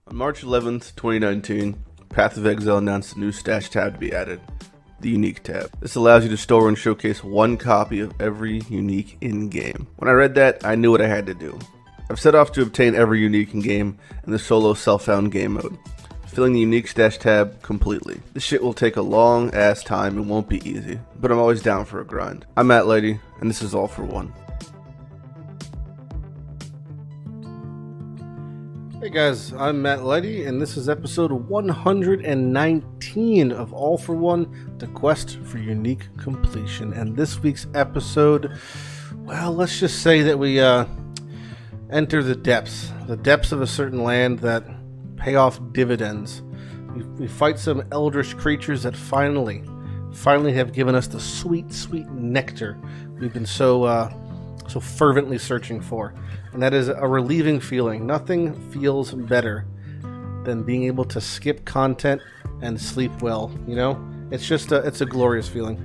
On March 11th, 2019, Path of Exile announced a new stash tab to be added, the Unique tab. This allows you to store and showcase one copy of every Unique in-game. When I read that, I knew what I had to do. I've set off to obtain every Unique in-game in the solo self-found game mode, filling the Unique stash tab completely. This shit will take a long ass time and won't be easy, but I'm always down for a grind. I'm Matt Lighty, and this is All for One. Hey guys, I'm Matt Lighty, and this is episode 119 of All for One, the quest for unique completion. And this week's episode, well, let's just say that we enter the depths of a certain land that pay off dividends. We fight some eldritch creatures that finally have given us the sweet, sweet nectar we've been so fervently searching for. And that is a relieving feeling. Nothing feels better than being able to skip content and sleep well, you know? It's just it's a glorious feeling.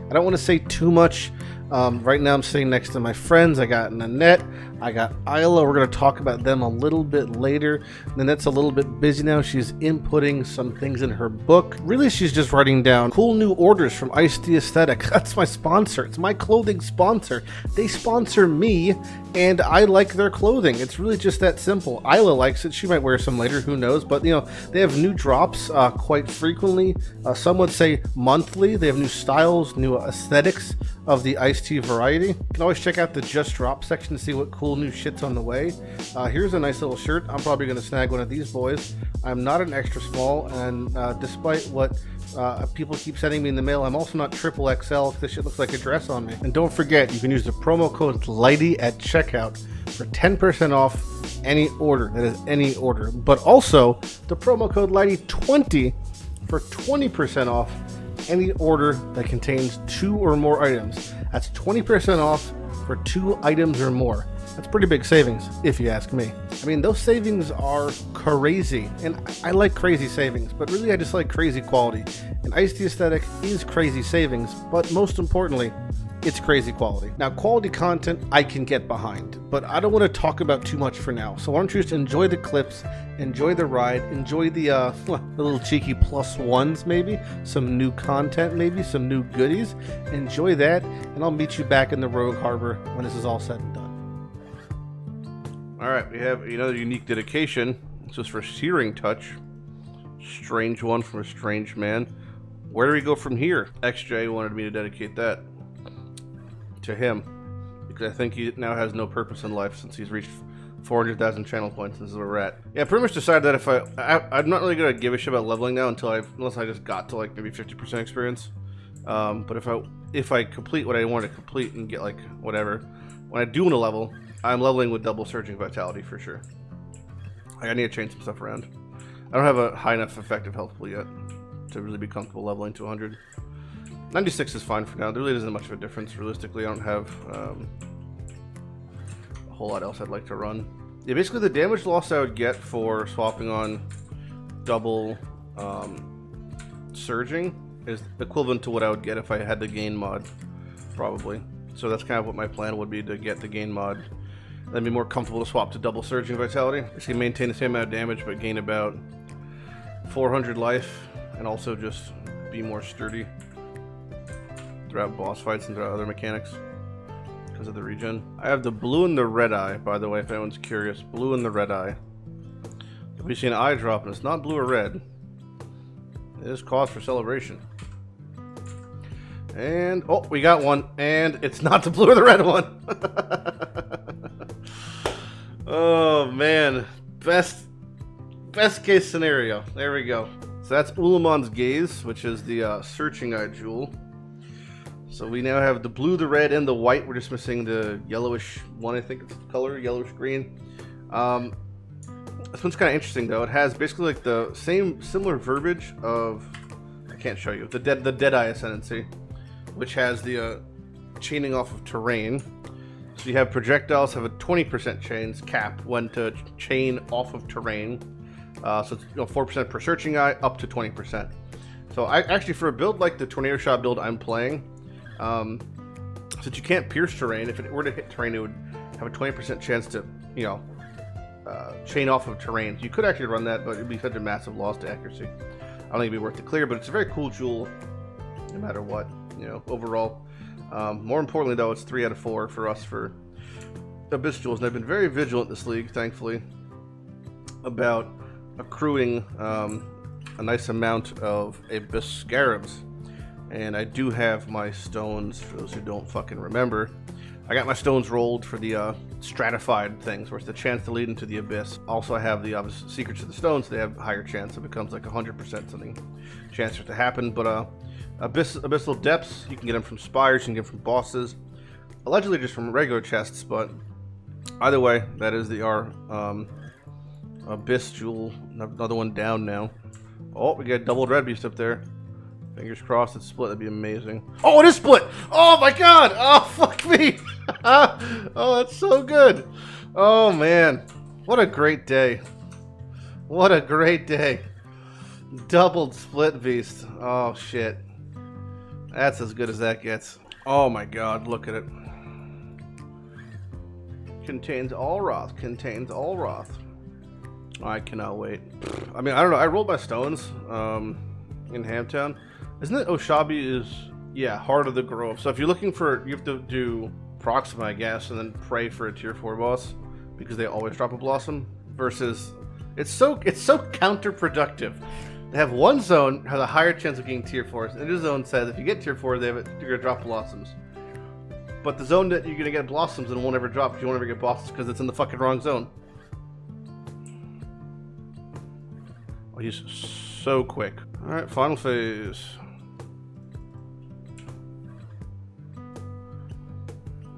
I don't want to say too much. Right now I'm sitting next to my friends. I got Nanette, I got Isla. We're going to talk about them a little bit later. Nanette's a little bit busy now. She's inputting some things in her book. Really, she's just writing down cool new orders from Ice the Aesthetic. That's my sponsor. It's my clothing sponsor. They sponsor me, and I like their clothing. It's really just that simple. Isla likes it. She might wear some later. Who knows? But, you know, they have new drops quite frequently. Some would say monthly. They have new styles, new aesthetics of the iced tea variety. You can always check out the Just Drop section to see what cool new shit's on the way. Here's a nice little shirt. I'm probably going to snag one of these boys. I'm not an extra small, and despite what people keep sending me in the mail, I'm also not triple XL. This shit looks like a dress on me. And don't forget, you can use the promo code LIGHTY at checkout for 10% off any order. That is any order. But also, the promo code LIGHTY20 for 20% off any order that contains 2 or more items. That's 20% off for 2 items or more. That's pretty big savings, if you ask me. I mean, those savings are crazy, and I like crazy savings, but really I just like crazy quality. And Ice the Aesthetic is crazy savings, but most importantly, it's crazy quality. Now, quality content I can get behind, but I don't want to talk about too much for now. So why don't you just enjoy the clips, enjoy the ride, enjoy the little cheeky +1s maybe, some new content maybe, some new goodies. Enjoy that, and I'll meet you back in the Rogue Harbor when this is all said and done. All right, we have another unique dedication. This is for Searing Touch. Strange one from a strange man. Where do we go from here? XJ wanted me to dedicate that to him, because I think he now has no purpose in life since he's reached 400,000 channel points. This is where we're at. Yeah, I pretty much decided that if I'm not really gonna give a shit about leveling now unless I just got to like maybe 50% experience. But if I complete what I want to complete and get like whatever, when I do want to level, I'm leveling with double surging vitality for sure. I need to change some stuff around. I don't have a high enough effective health pool yet to really be comfortable leveling to 100. 96 is fine for now. There really isn't much of a difference. Realistically, I don't have a whole lot else I'd like to run. Yeah, basically the damage loss I would get for swapping on double surging is equivalent to what I would get if I had the gain mod, probably. So that's kind of what my plan would be, to get the gain mod. Then be more comfortable to swap to double surging vitality. Basically maintain the same amount of damage, but gain about 400 life, and also just be more sturdy throughout boss fights and throughout other mechanics because of the regen. I have the blue and the red eye, by the way, if anyone's curious. Blue and the red eye. If we see an eye drop and it's not blue or red, it is cause for celebration. And oh, we got one, and it's not the blue or the red one. Oh man, best case scenario. There we go. So that's Ulamon's Gaze, which is the searching eye jewel. So we now have the blue, the red, and the white. We're just missing the yellowish one, I think it's the color, yellowish green. This one's kind of interesting though. It has basically like the similar verbiage of, I can't show you, the Deadeye Ascendancy, which has the chaining off of terrain. So you have projectiles have a 20% chains cap when to chain off of terrain. So it's 4% per searching eye, up to 20%. So I actually, for a build like the Tornado Shot build I'm playing, since you can't pierce terrain, if it were to hit terrain, it would have a 20% chance to, chain off of terrains. You could actually run that, but it'd be such a massive loss to accuracy. I don't think it'd be worth the clear, but it's a very cool jewel, no matter what, you know, overall. More importantly, though, it's 3 out of 4 for us for Abyss jewels, and I've been very vigilant in this league, thankfully, about accruing a nice amount of Abyss scarabs. And I do have my stones, for those who don't fucking remember. I got my stones rolled for the stratified things, where it's the chance to lead into the Abyss. Also, I have the obvious secrets of the stones, so they have a higher chance. It becomes like 100% something chance for it to happen. But Abyssal Depths, you can get them from spires, you can get them from bosses. Allegedly just from regular chests, but either way, that is our Abyss jewel. Another one down now. Oh, we got doubled red beast up there. Fingers crossed it's split. That'd be amazing. Oh, it is split! Oh my god! Oh, fuck me! Oh, that's so good! Oh, man. What a great day. What a great day. Doubled split beast. Oh, shit. That's as good as that gets. Oh my god, look at it. Contains all Roth. Contains all Roth. I cannot wait. I mean, I don't know. I rolled my stones in Hamtown. Isn't it Oshabi is, yeah, Heart of the Grove. So if you're looking for, you have to do Proxima, I guess, and then pray for a tier 4 boss, because they always drop a Blossom, versus, it's so counterproductive. They have one zone has a higher chance of getting tier 4s, and this zone says if you get tier 4, you're going to drop Blossoms. But the zone that you're going to get Blossoms and won't ever drop, because you won't ever get bosses because it's in the fucking wrong zone. Oh, he's so quick. Alright, final phase.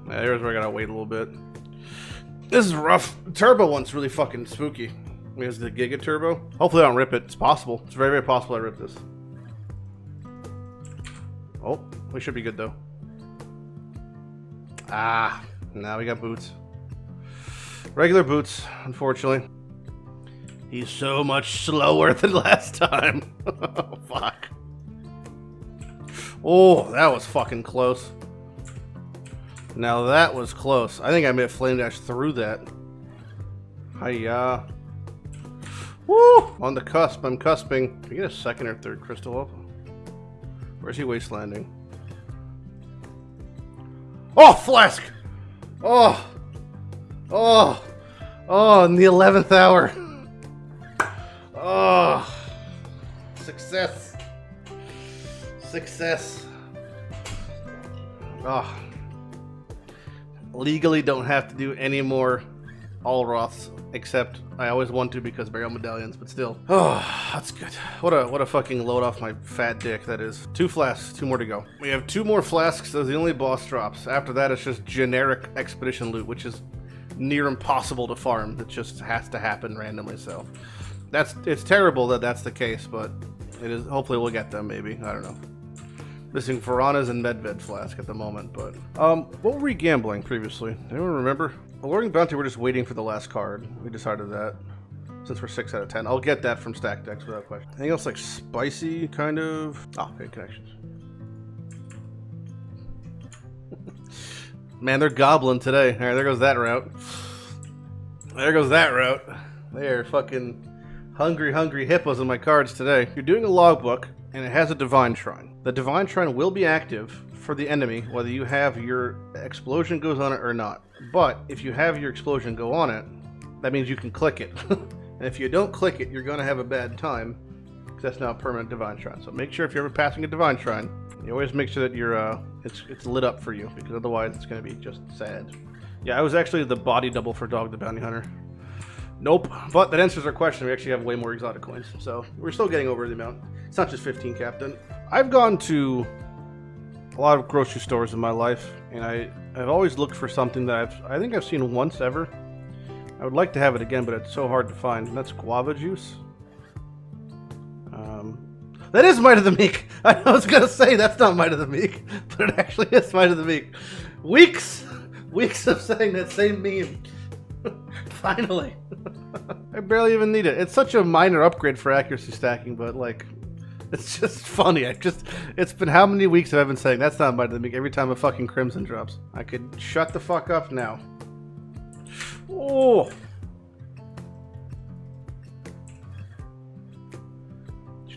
Yeah, here's where I gotta wait a little bit. This is rough. Turbo one's really fucking spooky. Here's the Giga Turbo. Hopefully I don't rip it. It's possible. It's very, very possible I rip this. Oh, we should be good though. Ah, now we got boots. Regular boots, unfortunately. He's so much slower than last time. Oh, fuck. Oh, that was fucking close. Now that was close. I think I may have flame dash through that. Hiya. Woo! On the cusp. I'm cusping. Can we get a second or third crystal up? Where's he wastelanding? Oh, Flask! Oh! Oh! Oh, in the 11th hour. Oh! Success. Success. Oh. Legally don't have to do any more Allroths, except I always want to because burial medallions, but still. Oh, that's good. What a fucking load off my fat dick that is. 2 flasks, 2 more to go. We have 2 more flasks, those are the only boss drops. After that, it's just generic expedition loot, which is near impossible to farm. It just has to happen randomly, so. It's terrible that that's the case, but it is. Hopefully we'll get them, maybe. I don't know. Missing Piranhas and Medved Flask at the moment, but... what were we gambling previously? Anyone remember? Alluring Bounty, we're just waiting for the last card. We decided that. Since we're 6 out of 10. I'll get that from stack decks without question. Anything else like spicy, kind of? Oh, okay, connections. Man, they're gobbling today. Alright, there goes that route. There goes that route. They are fucking hungry hippos in my cards today. You're doing a logbook, and it has a Divine Shrine. The Divine Shrine will be active for the enemy, whether you have your explosion goes on it or not. But if you have your explosion go on it, that means you can click it. And if you don't click it, you're going to have a bad time, because that's now a permanent Divine Shrine. So make sure if you're ever passing a Divine Shrine, you always make sure that you're it's lit up for you, because otherwise it's going to be just sad. Yeah, I was actually the body double for Dog the Bounty Hunter. Nope, but that answers our question. We actually have way more exotic coins, so we're still getting over the amount. It's not just 15, Captain. I've gone to a lot of grocery stores in my life, and I've always looked for something that I think I've seen once ever. I would like to have it again, but it's so hard to find, and that's guava juice. That is Might of the Meek! I was going to say that's not Might of the Meek, but it actually is Might of the Meek. Weeks of saying that same meme. Finally. I barely even need it. It's such a minor upgrade for accuracy stacking, but like, it's just funny. It's been how many weeks have I been saying that's not Might of the Meek every time a fucking Crimson drops. I could shut the fuck up now. Oh.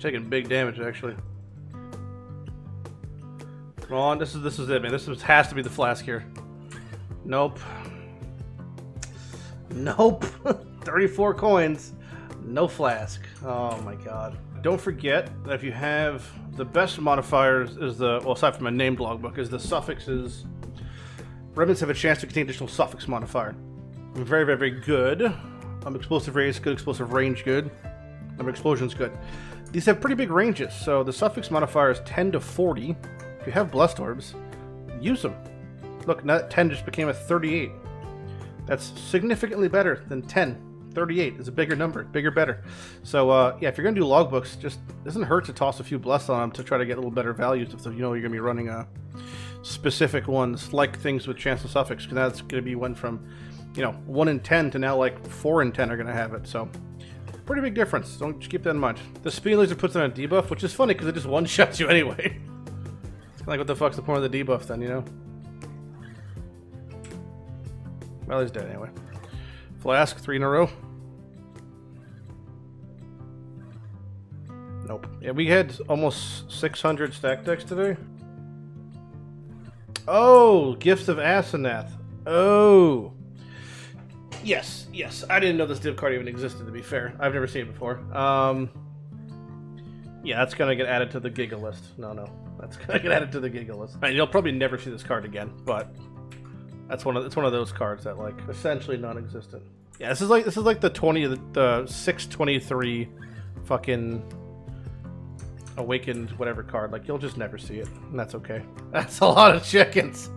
taking big damage, actually. Come on, this is it, man. This has to be the flask here. Nope. Nope. 34 coins. No flask. Oh my god. Don't forget that if you have the best modifiers is the, well, aside from a named logbook, is the suffixes. Remnants have a chance to contain additional suffix modifier. Very, very, very good. Explosive radius good, explosive range good. Number of explosions good. These have pretty big ranges, so the suffix modifier is 10 to 40. If you have blessed orbs, use them. Look, now that 10 just became a 38. That's significantly better than 10. 38 is a bigger number, bigger, better. So yeah, if you're gonna do logbooks, just doesn't hurt to toss a few blessed on them to try to get a little better values if you know you're gonna be running specific ones, like things with chance of suffix, because that's gonna be one from, you know, 1 in 10 to now like 4 in 10 are gonna have it. So pretty big difference. Don't just keep that in mind. The speed laser puts on a debuff, which is funny because it just one-shots you anyway. It's kind of like, what the fuck's the point of the debuff then, you know? Well, he's dead anyway. Flask, 3 in a row. Nope. Yeah, we had almost 600 stack decks today. Oh, Gifts of Asenath. Oh. Yes, yes. I didn't know this div card even existed, to be fair. I've never seen it before. Yeah, that's gonna get added to the Giga list. No. That's gonna get added to the Giga list. I mean, you'll probably never see this card again, but it's one of those cards that, like, essentially non-existent. Yeah, this is like the 623 fucking awakened whatever card. Like, you'll just never see it, and that's okay. That's a lot of chickens.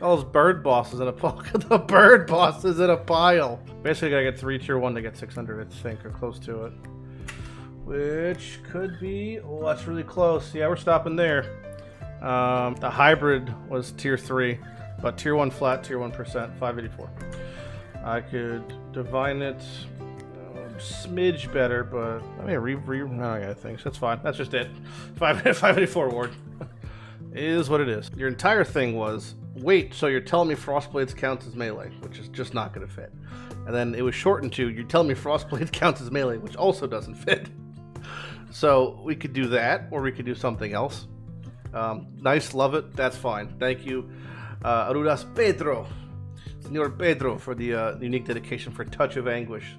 All those bird bosses in a pile. The bird bosses in a pile. Basically, gotta get 3 tier 1 to get 600, I think, or close to it. Which could be, oh, that's really close. Yeah, we're stopping there. The hybrid was tier 3, but tier 1 flat, tier 1%, 584. I could divine it smidge better, but I mean, I gotta think. That's fine. That's just it. 584 ward. Is what it is. Your entire thing was, wait, so you're telling me Frostblades counts as melee, which is just not gonna fit. And then it was shortened to, you're telling me Frostblades counts as melee, which also doesn't fit. So we could do that, or we could do something else. Nice, love it, that's fine. Thank you, Arudas Pedro, Senor Pedro, for the unique dedication for Touch of Anguish.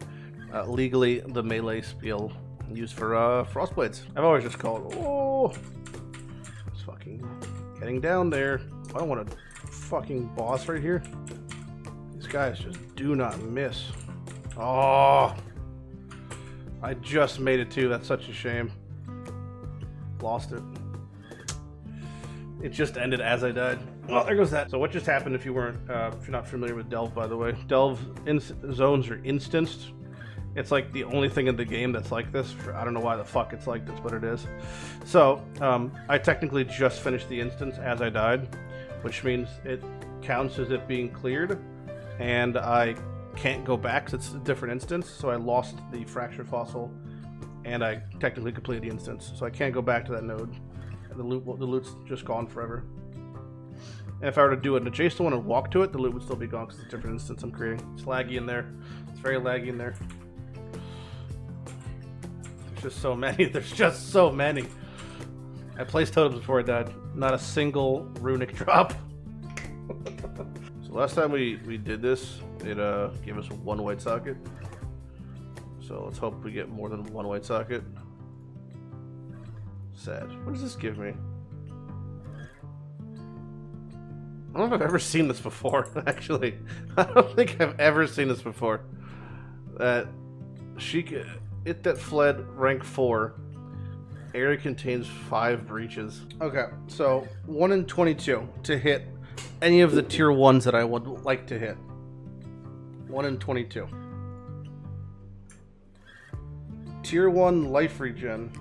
Legally, the melee spiel used for Frostblades. I've always just called, oh, it's fucking getting down there. I don't want a fucking boss right here. These guys just do not miss. Oh, I just made it too. That's such a shame. Lost it. It just ended as I died. Well, there goes that. So what just happened, if you weren't, if you're not familiar with Delve, by the way, Delve zones are instanced. It's like the only thing in the game that's like this. I don't know why the fuck it's like this, but it is. So I technically just finished the instance as I died, which means it counts as it being cleared, and I can't go back because it's a different instance. So I lost the fractured fossil, and I technically completed the instance. So I can't go back to that node. The loot's just gone forever. And if I were to do an adjacent one and walk to it, the loot would still be gone because it's a different instance I'm creating. It's laggy in there. It's very laggy in there. There's just so many. There's just so many. I placed totems before I died. Not a single runic drop. So last time we did this, it gave us 1 white socket. So let's hope we get more than 1 white socket. Sad. What does this give me? I don't know if I've ever seen this before, actually. I don't think I've ever seen this before. That it that fled rank 4. Area contains 5 breaches. Okay, so 1 in 22 to hit any of the tier 1s that I would like to hit. 1 in 22. Tier 1 life regen.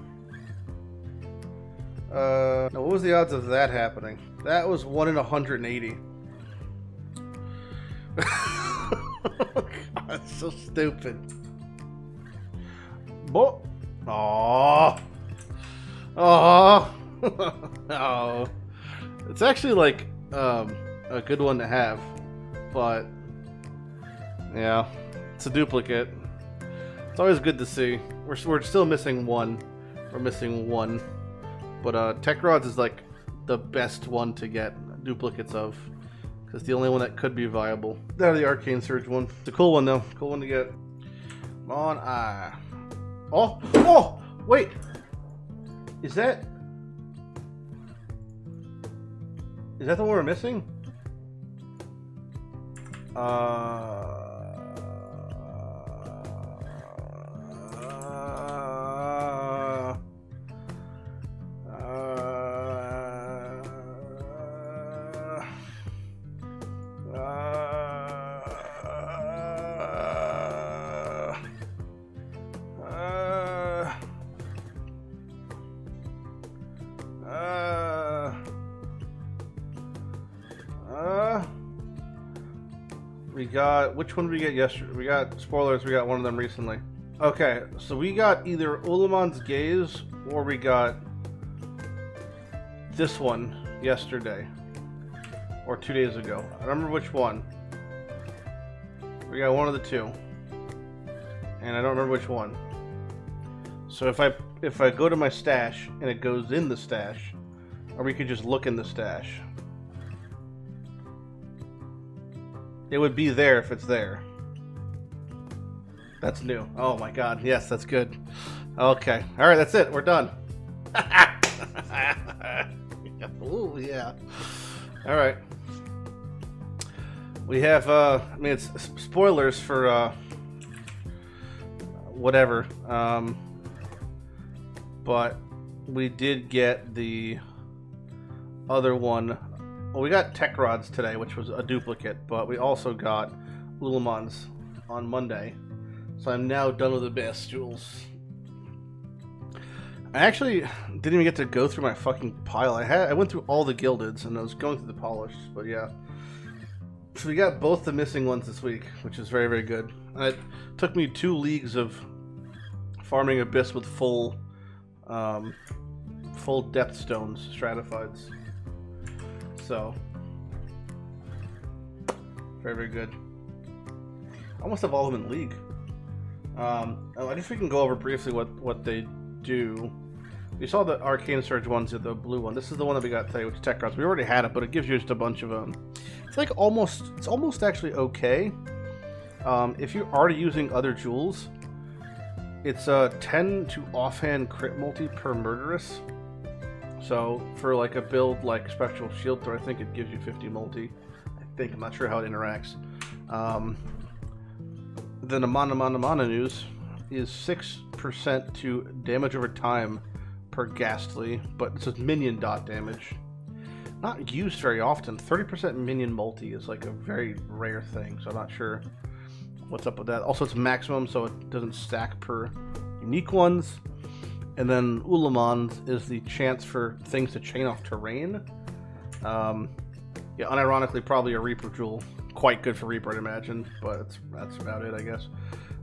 Now what was the odds of that happening? That was 1 in 180. God, it's so stupid. Bo oh. Oh. Oh. It's actually like a good one to have, but yeah, it's a duplicate. It's always good to see. We're still missing one. We're missing one. But Tech Rods is like the best one to get duplicates of. Because the only one that could be viable. That or the Arcane Surge one. It's a cool one though. Cool one to get. Come on, Oh! Oh! Wait! Is that the one we're missing? We got, which one did we get yesterday? We got, spoilers, we got one of them recently. Okay, so we got either Ulamon's Gaze or we got this one yesterday. Or 2 days ago. I don't remember which one. We got one of the two. And I don't remember which one. So if I go to my stash and it goes in the stash, or we could just look in the stash. It would be there if it's there. That's new. Oh my god. Yes, that's good. Okay. Alright, that's it. We're done. Ooh, yeah. Alright. We have, I mean, it's spoilers for, whatever. But we did get the other one. Well, we got Tech Rods today, which was a duplicate, but we also got Ulamon's on Monday. So I'm now done with Abyss jewels. I actually didn't even get to go through my fucking pile. I went through all the gildeds and I was going through the polished, but yeah. So we got both the missing ones this week, which is very, very good. It took me 2 leagues of farming Abyss with full depth stones, stratifieds. So, very, very good. I almost have all of them in League. I guess we can go over briefly what they do. We saw the Arcane Surge ones, the blue one. This is the one that we got today, which is Tech Rods. We already had it, but it gives you just a bunch of them. It's like it's almost actually okay. If you're already using other jewels, it's a 10 to offhand crit multi per Murderous. So for like a build like Spectral Shield Throw, I think it gives you 50 multi. I'm not sure how it interacts. Then the Mana news is 6% to damage over time per Ghastly, but it says minion dot damage. Not used very often. 30% minion multi is like a very rare thing, so I'm not sure what's up with that. Also, it's maximum, so it doesn't stack per unique ones. And then Ulamon's is the chance for things to chain off terrain. Yeah, unironically, probably a Reaper jewel. Quite good for Reaper, I'd imagine, but that's about it, I guess.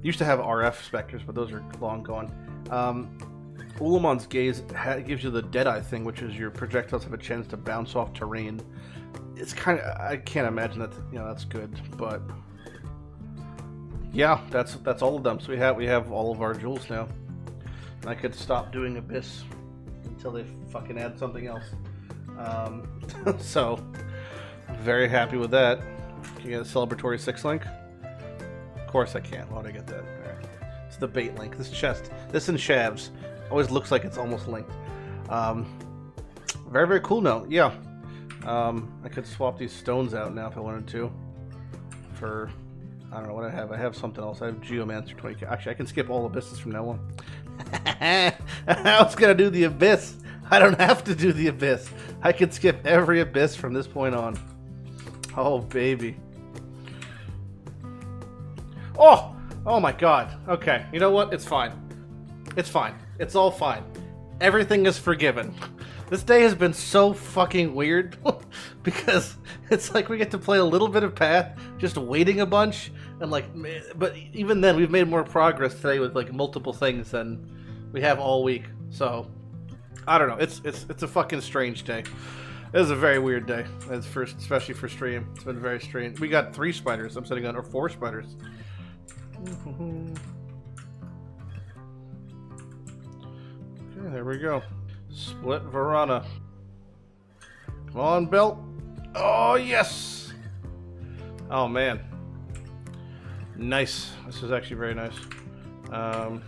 Used to have RF Spectres, but those are long gone. Ulamon's Gaze gives you the Deadeye thing, which is your projectiles have a chance to bounce off terrain. It's kind of, I can't imagine that, that's good, but yeah, that's all of them. So we have all of our jewels now. And I could stop doing Abyss until they fucking add something else. So, I'm very happy with that. Can you get a celebratory 6-link? Of course I can't. Why would I get that? Alright. It's the bait link. This chest, this and Shavs, always looks like it's almost linked. Very, very cool note. Yeah. I could swap these stones out now if I wanted to. For, I don't know what I have. I have something else. I have Geomancer 20k. Actually, I can skip all Abysses from now on. I was gonna do the Abyss. I don't have to do the Abyss. I can skip every Abyss from this point on. Oh, baby. Oh my god. Okay, you know what? It's fine. It's fine. It's all fine. Everything is forgiven. This day has been so fucking weird because it's like we get to play a little bit of Path, just waiting a bunch, and like, but even then we've made more progress today with like multiple things than we have all week. So I don't know. It's a fucking strange day. It was a very weird day, especially for stream. It's been very strange. We got 3 spiders I'm sitting on, or 4 spiders. Okay, there we go. Split Verana. Come on, belt. Oh, yes! Oh, man. Nice. This is actually very nice. Now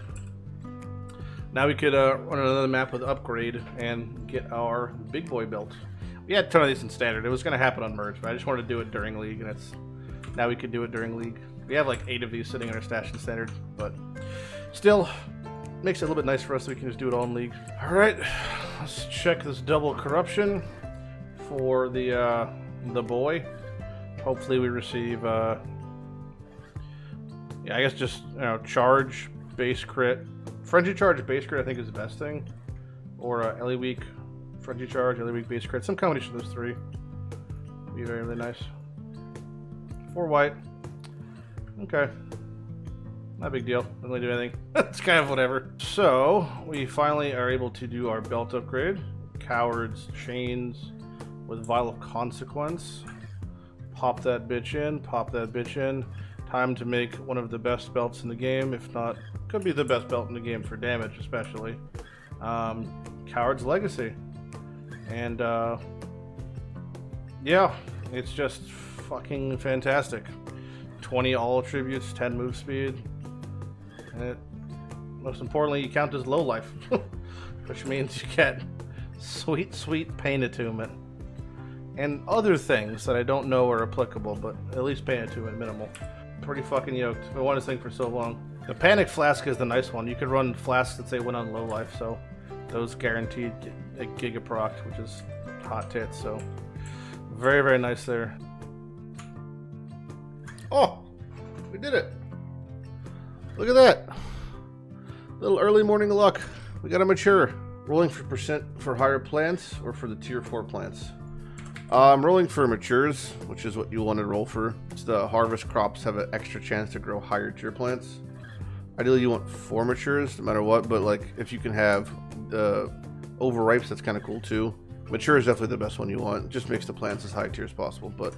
we could run another map with upgrade and get our big boy belt. We had a ton of these in standard. It was going to happen on merge, but I just wanted to do it during league, and now we could do it during league. We have like 8 of these sitting in our stash in standard, but still makes it a little bit nice for us so we can just do it all in league. All right, let's check this double corruption for the boy. Hopefully we receive yeah, I guess just charge, base crit, frenzy charge, base crit I think is the best thing, or LE weak, frenzy charge, LE weak, base crit, some combination of those 3 would be very, really nice. 4 white. Okay. Not a big deal. Doesn't really do anything. It's kind of whatever. So, we finally are able to do our belt upgrade. Cowards, chains, with Vial of Consequence. Pop that bitch in, pop that bitch in. Time to make one of the best belts in the game, if not, could be the best belt in the game for damage, especially. Coward's Legacy. And, yeah, it's just fucking fantastic. 20 all attributes, 10 move speed, and most importantly, you count as low life, which means you get sweet pain attunement and other things that I don't know are applicable, but at least pain attunement minimal. Pretty fucking yoked. I wanted this thing for so long. The Panic Flask is the nice one. You could run flasks that say win on low life, so those guaranteed a giga proc, which is hot tits. So very, very nice there. Oh, we did it. Look at that. Little early morning luck. We got a mature. Rolling for percent for higher plants or for the tier 4 plants? I'm rolling for matures, which is what you want to roll for. It's the harvest crops have an extra chance to grow higher tier plants. Ideally you want 4 matures no matter what, but like if you can have overripes, that's kind of cool too. Mature is definitely the best one you want. It just makes the plants as high tier as possible, but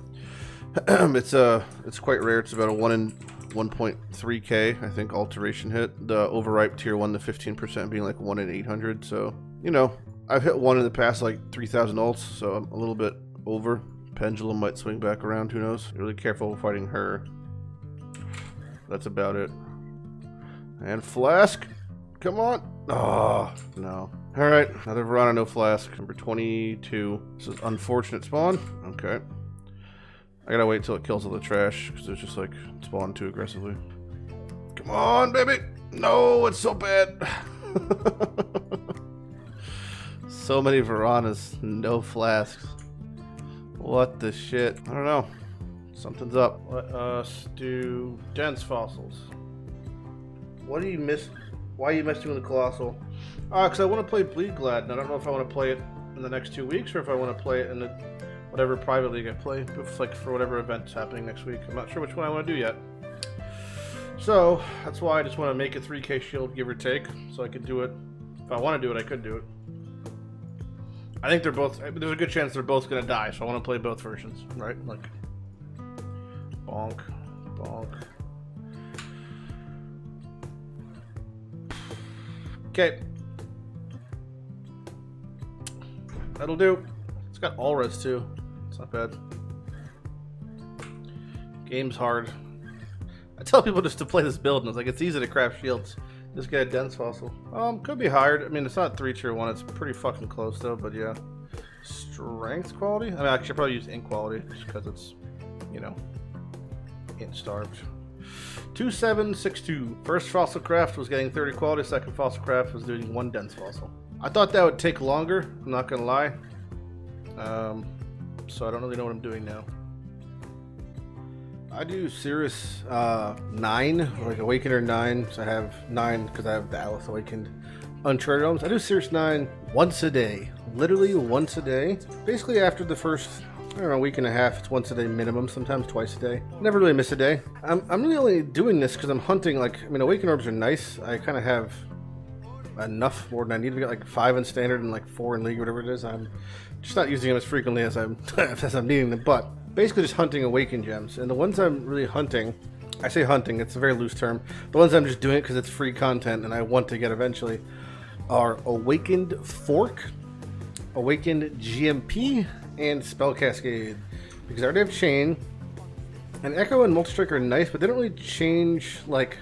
it's quite rare. It's about a 1 in 1.3k, I think, alteration hit. The overripe tier 1 to 15% being like 1 in 800. So, you know, I've hit 1 in the past like 3,000 alts, so I'm a little bit over. Pendulum might swing back around, who knows. Be really careful fighting her. That's about it. And Flask, come on. Oh, no. All right, another Verana, no Flask. Number 22. This is unfortunate spawn. Okay. I gotta wait till it kills all the trash, because it's just like spawned too aggressively. Come on, baby! No, it's so bad! So many Veranas, no Flasks. What the shit? I don't know. Something's up. Let us do dense fossils. What do you miss? Why are you messing with the Colossal? Because I want to play Bleed Glad, and I don't know if I want to play it in the next 2 weeks, or if I want to play it in the whatever private league I play, like for whatever event's happening next week. I'm not sure which one I want to do yet. So that's why I just want to make a 3k shield, give or take, so I could do it. If I want to do it, I could do it. I think they're both, there's a good chance they're both going to die, so I want to play both versions, right? Like, bonk, bonk. Okay. That'll do. It's got all res too. It's not bad. Game's hard. I tell people just to play this build, and it's like, it's easy to craft shields. Just get a dense fossil. Could be hard. I mean, it's not 3 tier 1. It's pretty fucking close though, but yeah. Strength quality? I mean, I should probably use int quality, just because it's, you know, int starved. 2762. First fossil craft was getting 30 quality. Second fossil craft was doing 1 dense fossil. I thought that would take longer, I'm not gonna lie. So I don't really know what I'm doing now. I do Cirrus 9, like Awakener 9, so I have 9 because I have the Alice Awakened Uncharted Realms. I do Cirrus 9 once a day, literally once a day. Basically after the first, I don't know, week and a half, it's once a day minimum, sometimes twice a day. Never really miss a day. I'm really only doing this because I'm hunting, like, I mean, Awakened Orbs are nice. I kind of have enough more than I need. We got like 5 in standard and like 4 in league, whatever it is. I'm just not using them as frequently as I'm as I'm needing them, but basically just hunting awakened gems. And the ones I'm really hunting, I say hunting, it's a very loose term. The ones I'm just doing it because it's free content and I want to get eventually, are Awakened Fork, Awakened GMP, and Spell Cascade. Because I already have Chain, and Echo and Multistrike are nice, but they don't really change, like,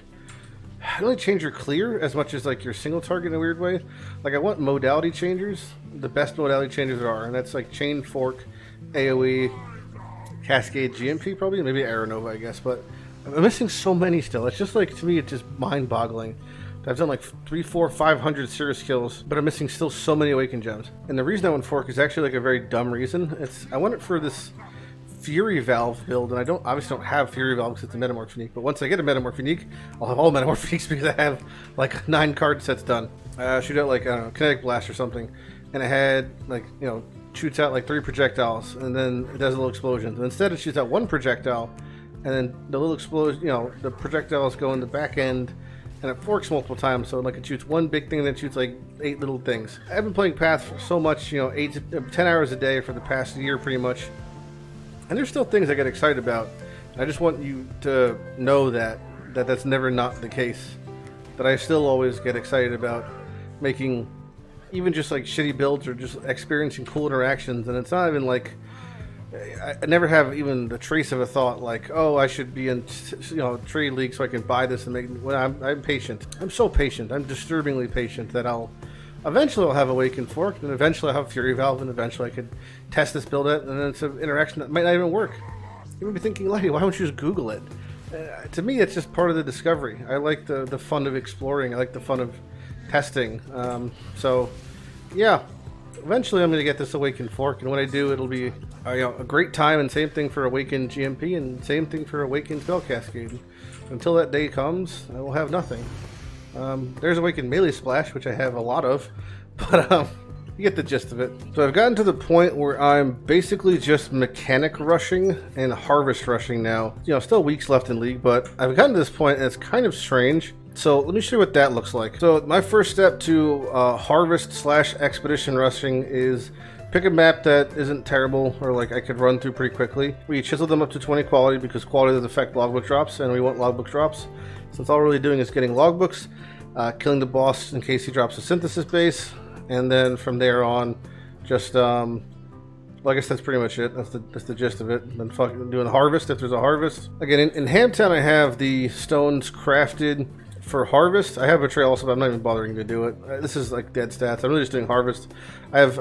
I don't really change your clear as much as like your single target in a weird way. Like I want modality changers, the best modality changers there are, and that's like Chain, Fork, AoE, Cascade, GMP probably, maybe Aeronova I guess, but I'm missing so many still. It's just like, to me, it's just mind-boggling. I've done like 300, 400, 500 serious kills, but I'm missing still so many Awakened Gems. And the reason I went Fork is actually like a very dumb reason. I want it for this Fury Valve build, and I obviously don't have Fury Valve because it's a Metamorph unique, but once I get a Metamorph unique, I'll have all Metamorph uniques because I have like 9 card sets done. Shoot out like, I don't know, Kinetic Blast or something, and I had like, you know, shoots out like 3 projectiles, and then it does a little explosion. And instead it shoots out 1 projectile, and then the little explosion, you know, the projectiles go in the back end, and it forks multiple times, so like it shoots 1 big thing and then it shoots like 8 little things. I've been playing Path for so much, you know, 10 hours a day for the past year pretty much. And there's still things I get excited about. I just want you to know that that's never not the case. That I still always get excited about making even just like shitty builds or just experiencing cool interactions. And it's not even like, I never have even the trace of a thought like, oh, I should be in, you know, trade league so I can buy this and make. Well, I'm patient. I'm so patient. I'm disturbingly patient that eventually I'll have Awakened Fork, and eventually I'll have Fury Valve, and eventually I could test this build out, and then it's an interaction that might not even work. You might be thinking, Lighty, why don't you just Google it? To me, it's just part of the discovery. I like the fun of exploring. I like the fun of testing. So, yeah, eventually I'm going to get this Awakened Fork, and when I do, it'll be a great time, and same thing for Awakened GMP, and same thing for Awakened Spell Cascade. Until that day comes, I will have nothing. There's Awakened Melee Splash, which I have a lot of, but you get the gist of it. So I've gotten to the point where I'm basically just mechanic rushing and harvest rushing now. You know, still weeks left in League, but I've gotten to this point and it's kind of strange. So let me show you what that looks like. So my first step to harvest/expedition rushing is pick a map that isn't terrible or like I could run through pretty quickly. We chisel them up to 20 quality because quality does affect logbook drops, and we want logbook drops. Since all we're really doing is getting logbooks, killing the boss in case he drops a synthesis base, and then from there on, just well, I guess that's pretty much it. That's the gist of it. And then fucking doing harvest if there's a harvest. Again, in Hamtown I have the stones crafted for harvest. I have a trail also, but I'm not even bothering to do it. This is like dead stats. I'm really just doing harvest. I have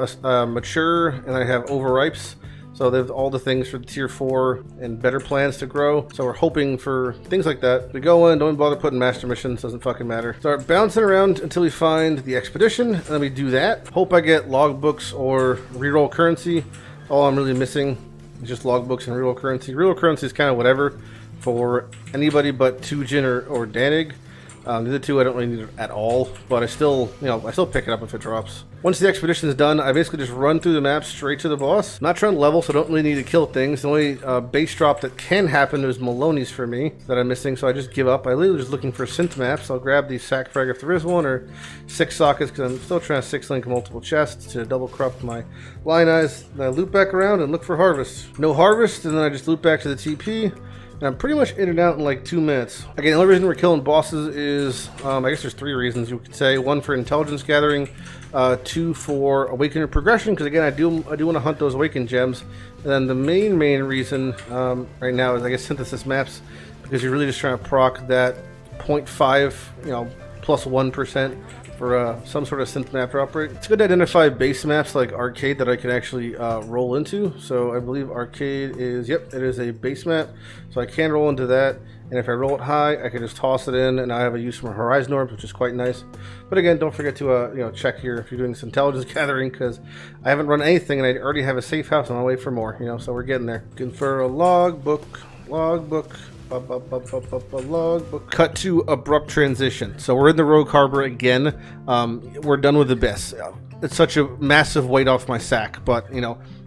mature and I have overripes. So there's all the things for the tier 4 and better plans to grow. So we're hoping for things like that. We go in, don't bother putting master missions, doesn't fucking matter. Start bouncing around until we find the expedition, and then we do that. Hope I get logbooks or reroll currency. All I'm really missing is just logbooks and reroll currency. Reroll currency is kind of whatever for anybody but Tujin or Danig. The other two I don't really need it at all, but I still pick it up if it drops. Once the expedition is done, I basically just run through the map straight to the boss. I'm not trying to level, so I don't really need to kill things. The only base drop that can happen is Maloney's for me that I'm missing, so I just give up. I'm literally just looking for synth maps. I'll grab the sack frag if there is one, or 6 sockets, because I'm still trying to 6-link multiple chests to double corrupt my line eyes. Then I loop back around and look for harvest. No harvest, and then I just loop back to the TP. And I'm pretty much in and out in like 2 minutes. Again, the only reason we're killing bosses is, I guess there's 3 reasons you could say. 1 for intelligence gathering, 2 for awakener progression, because again, I do want to hunt those awakened gems. And then the main reason right now is, I guess, synthesis maps, because you're really just trying to proc that 0.5, plus 1% for some sort of synth map drop rate. It's good to identify base maps like Arcade that I can actually roll into. So I believe Arcade is, yep, it is a base map. So I can roll into that. And if I roll it high, I can just toss it in, and I have a use for Horizon Orbs, which is quite nice. But again, don't forget to check here if you're doing this intelligence gathering, because I haven't run anything, and I already have a safe house, and I'll wait for more. So we're getting there. Looking for a logbook. Logbook. Cut to abrupt transition. So we're in the Rogue Harbor again. We're done with Abyss. It's such a massive weight off my sack, but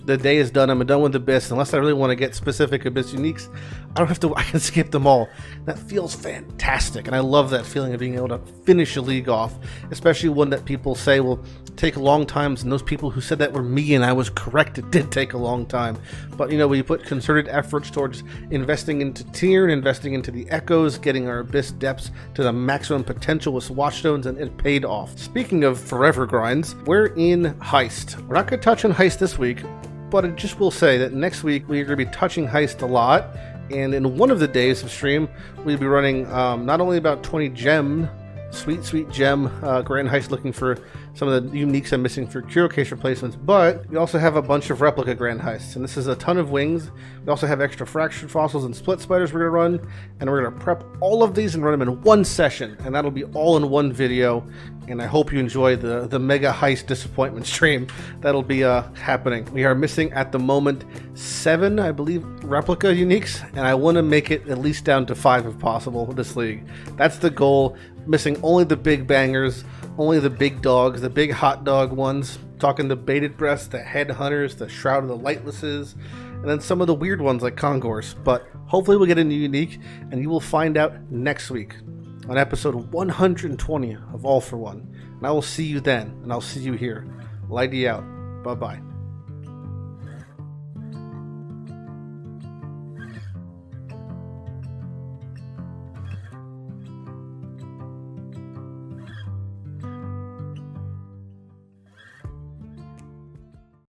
the day is done, I'm done with Abyss. Unless I really want to get specific Abyss uniques, I don't have to. I can skip them all. That feels fantastic, and I love that feeling of being able to finish a league off, especially one that people say will take long times. And those people who said that were me, and I was correct. It did take a long time, but you know, we put concerted efforts towards investing into tier and investing into the echoes, getting our Abyss depths to the maximum potential with Watchstones, and it paid off. Speaking of forever grinds, we're in Heist. We're not going to touch on Heist this week, but I just will say that next week we're going to be touching Heist a lot, and in one of the days of stream we'll be running not only about 20 gem, sweet gem grand heist, looking for some of the uniques I'm missing for Curo Case replacements, but we also have a bunch of replica grand heists, and this is a ton of wings. We also have extra fractured fossils and split spiders we're going to run, and we're going to prep all of these and run them in one session, and that'll be all in one video. And I hope you enjoy the mega heist disappointment stream that'll be happening. We are missing at the moment 7, I believe, replica uniques, and I want to make it at least down to 5 if possible with this league. That's the goal. Missing only the big bangers, only the big dogs, the big hot dog ones. Talking the baited breasts, the headhunters, the shroud of the lightlesses, and then some of the weird ones like Congors. But hopefully we'll get a new unique, and you will find out next week on episode 120 of All for One. And I will see you then, and I'll see you here. Lighty out. Bye-bye.